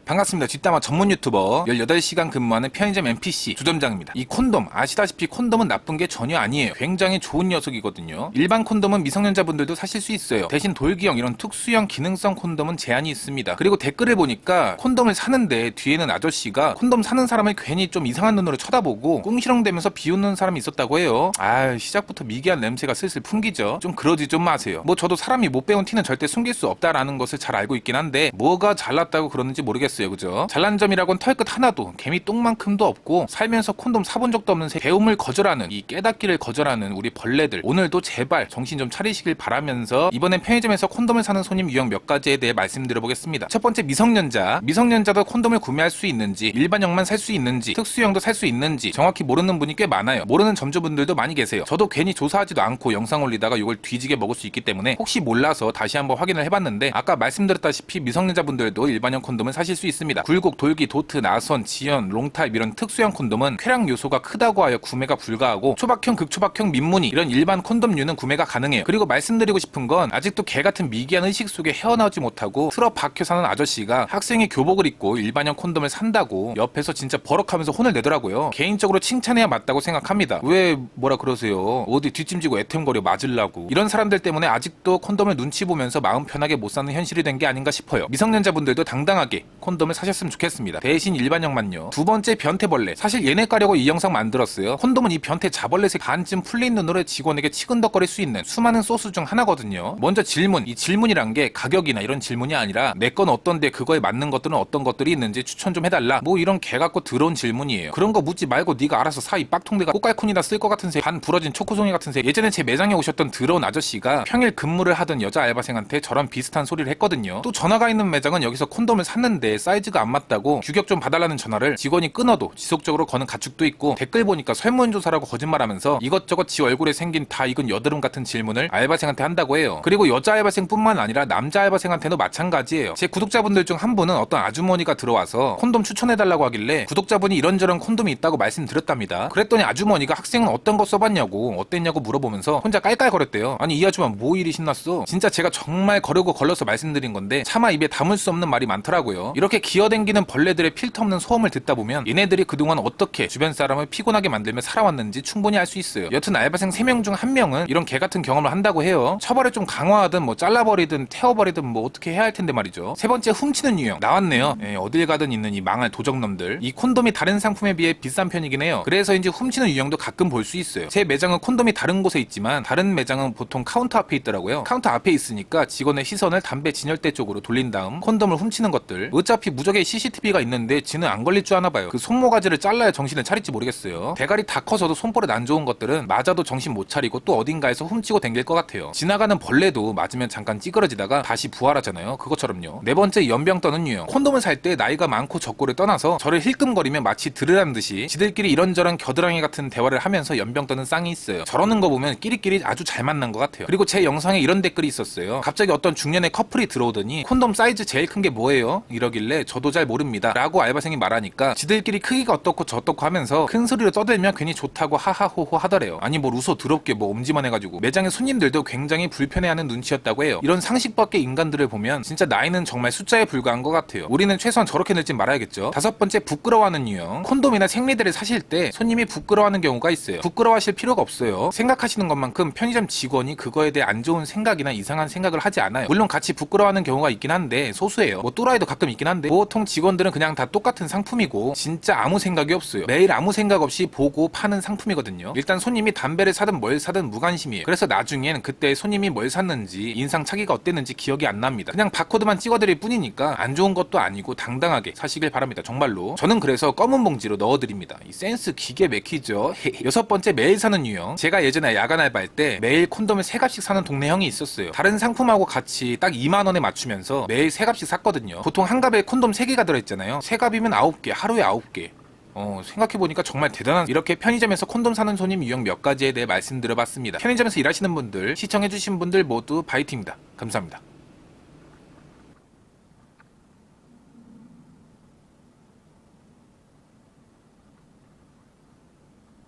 반갑습니다. 뒷담화 전문 유튜버 18시간 근무하는 편의점 NPC 주점장입니다. 이 콘돔 아시다시피 콘돔은 나쁜 게 전혀 아니에요. 굉장히 좋은 녀석이거든요. 일반 콘돔은 미성년자분들도 사실 수 있어요. 대신 돌기형 이런 특수형 기능성 콘돔은 제한이 있습니다. 그리고 댓글을 보니까 콘돔을 사는데 뒤에는 아저씨가 콘돔 사는 사람을 괜히 좀 이상한 눈으로 쳐다보고 꿍시렁대면서 비웃는 사람이 있었다고 해요. 시작부터 미개한 냄새가 슬슬 풍기죠. 좀 그러지 좀 마세요. 뭐 저도 사람이 못 배운 티는 절대 숨길 수 없다라는 것을 잘 알고 있긴 한데 뭐가 잘났다고 그러는지 모르겠어요. 그죠? 잘난 점이라곤 털끝 하나도 개미 똥만큼도 없고 살면서 콘돔 사본 적도 없는 배움을 거절하는 이 깨닫기를 거절하는 우리 벌레들, 오늘도 제발 정신 좀 차리시길 바라면서 이번엔 편의점에서 콘돔을 사는 손님 유형 몇 가지에 대해 말씀드려보겠습니다. 첫 번째, 미성년자도 콘돔을 구매할 수 있는지, 일반형만 살 수 있는지, 특수형도 살 수 있는지 정확히 모르는 분이 꽤 많아요. 모르는 점주분들도 많이 계세요. 저도 괜히 조사하지도 않고 영상 올리다가 이걸 뒤지게 먹을 수 있기 때문에 혹시 몰라서 다시 한번 확인을 해봤는데, 아까 말씀드렸다시피 미성년자분들도 일반형 콘돔을 사실 수 있습니다. 굴곡, 돌기, 도트, 나선, 지연, 롱타입 이런 특수형 콘돔은 쾌락 요소가 크다고 하여 구매가 불가하고 초박형, 극초박형, 민무늬 이런 일반 콘돔류는 구매가 가능해요. 그리고 말씀드리고 싶은 건 아직도 개같은 미개한 의식 속에 헤어나오지 못하고 틀어 박혀 사는 아저씨가 학생이 교복을 입고 일반형 콘돔을 산다고 옆에서 진짜 버럭하면서 혼을 내더라고요. 개인적으로 칭찬해야 맞다고 생각합니다. 왜 뭐라 그러세요? 어디 뒷짐지고 애템거려 맞으려고. 이런 사람들 때문에 아직도 콘돔을 눈치 보면서 마음 편하게 못 사는 현실이 된 게 아닌가 싶어요. 미성년자분들도 당당하게 콘돔을 사셨으면 좋겠습니다. 대신 일반형만요. 두 번째, 변태벌레. 사실 얘네 까려고 이 영상 만들었어요. 콘돔은 이 변태 자벌레색 반쯤 풀린 눈으로 직원에게 치근덕거릴 수 있는 수많은 소스 중 하나거든요. 먼저 질문. 이 질문이란 게 가격이나 이런 질문이 아니라 내 건 어떤데 그거에 맞는 것들은 어떤 것들이 있는지 추천 좀 해달라. 뭐 이런 개같고 더러운 질문이에요. 그런 거 묻지 말고 네가 알아서 사. 이 빡통대가 꽃갈콘이나 쓸 것 같은 새, 반 부러진 초코송이 같은 새. 예전에 제 매장에 오셨던 더러운 아저씨가 평일 근무를 하던 여자 알바생한테 저런 비슷한 소리를 했거든요. 또 전화가 있는 매장은 여기서 콘돔을 샀는데 사이즈가 안 맞다고 규격 좀 봐달라는 전화를 직원이 끊어도 지속적으로 거는 가축도 있고, 댓글 보니까 설문조사라고 거짓말하면서 이것저것 지 얼굴에 생긴 다 익은 여드름 같은 질문을 알바생한테 한다고 해요. 그리고 여자 알바생뿐만 아니라 남자 알바생한테도 마찬가지예요. 제 구독자분들 중 한 분은 어떤 아주머니가 들어와서 콘돔 추천해달라고 하길래 구독자분이 이런저런 콘돔이 있다고 말씀드렸답니다. 그랬더니 아주머니가 학생은 어떤 거 써봤냐고 어땠냐고 물어보면서 혼자 깔깔거렸대요. 아니 이 아줌마 뭐 일이 신났어? 진짜 제가 정말 거르고 걸러서 말씀드린 건데 차마 입에 담을 수 없는 말이 많더라고요. 이렇게 기어댕기는 벌레들의 필터 없는 소음을 듣다 보면 얘네들이 그동안 어떻게 주변 사람을 피곤하게 만들며 살아왔는지 충분히 알 수 있어요. 여튼 알바생 3명 중 1명은 이런 개같은 경험을 한다고 해요. 처벌을 좀 강화하든 뭐 잘라버리든 태워버리든 뭐 어떻게 해야 할 텐데 말이죠. 세 번째, 훔치는 유형. 나왔네요. 어딜 가든 있는 이 망할 도적놈들. 이 콘돔이 다른 상품에 비해 비싼 편이긴 해요. 그래서인지 훔치는 유형도 가끔 볼 수 있어요. 제 매장은 콘돔이 다른 곳에 있지만 다른 매장은 보통 카운터 앞에 있더라고요. 카운터 앞에 있으니까 직원의 시선을 담배 진열대 쪽으로 돌린 다음 콘돔을 훔치는 것들. 어차피 무적에 CCTV가 있는데 지는 안 걸릴 줄 아나 봐요. 그 손모가지를 잘라야 정신을 차릴지 모르겠어요. 대가리 다 커서도 손버릇 안 좋은 것들은 맞아도 정신 못 차리고 또 어딘가에서 훔치고 댕길 것 같아요. 지나가는 벌레도 맞으면 잠깐 찌그러지다가 다시 부활하잖아요. 그것처럼요. 네 번째, 연병 떠는 유형. 콘돔을 살 때 나이가 많고 적고를 떠나서 저를 힐끔거리며 마치 들으라는 듯이 지들끼리 이런저런 겨드랑이 같은 대화를 하면서 연병 떠는 쌍이 있어요. 저러는 거 보면 끼리끼리 아주 잘 만난 것 같아요. 그리고 제 영상에 이런 댓글이 있었어요. 갑자기 어떤 중년의 커플이 들어오더니 콘돔 사이즈 제일 큰 게 뭐예요? 이러길래 저도 잘 모릅니다 라고 알바생이 말하니까 지들끼리 크기가 어떻고 저떻고 하면서 큰 소리로 떠들면 괜히 좋다고 하하호호 하더래요. 아니 뭘 웃어 더럽게 뭐 엄지만 해가지고. 매장의 손님들도 굉장히 불편해하는 눈치였다고 해요. 이런 상식 밖의 인간들을 보면 진짜 나이는 정말 숫자에 불과한 것 같아요. 우리는 최소한 저렇게 늙진 말아야겠죠. 다섯 번째, 부끄러워하는 유형. 콘돔이나 생리대를 사실 때 손님이 부끄러워하는 경우가 있어요. 부끄러워하실 필요가 없어요. 생각하시는 것만큼 편의점 직원이 그거에 대해 안 좋은 생각이나 이상한 생각을 하지 않아요. 물론 같이 부끄러워하는 경우가 있긴 한데 소수예요. 뭐 또라이도 가끔 있긴 한데 보통 직원들은 그냥 다 똑같은 상품이고 진짜 아무 생각이 없어요. 매일 아무 생각 없이 보고 파는 상품이거든요. 일단 손님이 담배를 사든 뭘 사든 무관심이에요. 그래서 나중엔 그때 손님이 뭘 샀는지 인상 차기가 어땠는지 기억이 안 납니다. 그냥 바코드만 찍어드릴 뿐이니까 안 좋은 것도 아니고 당당하게 사시길 바랍니다. 정말로. 저는 그래서 검은 봉지로 넣어드립니다. 이 센스 기계 맥히죠. 여섯 번째, 매일 사는 유형. 제가 예전에 야간 알바할 때 매일 콘돔을 3갑씩 사는 동네 형이 있었어요. 다른 상품하고 같이 딱 2만원에 맞추면서 매일 3갑씩 샀거든요. 보통 한 갑에 콘돔 3개가 들어있잖아요. 3갑이면 9개, 하루에 9개. 생각해보니까 정말 대단한. 이렇게 편의점에서 콘돔 사는 손님 유형 몇 가지에 대해 말씀드려봤습니다. 편의점에서 일하시는 분들, 시청해주신 분들 모두 바이팅입니다. 감사합니다.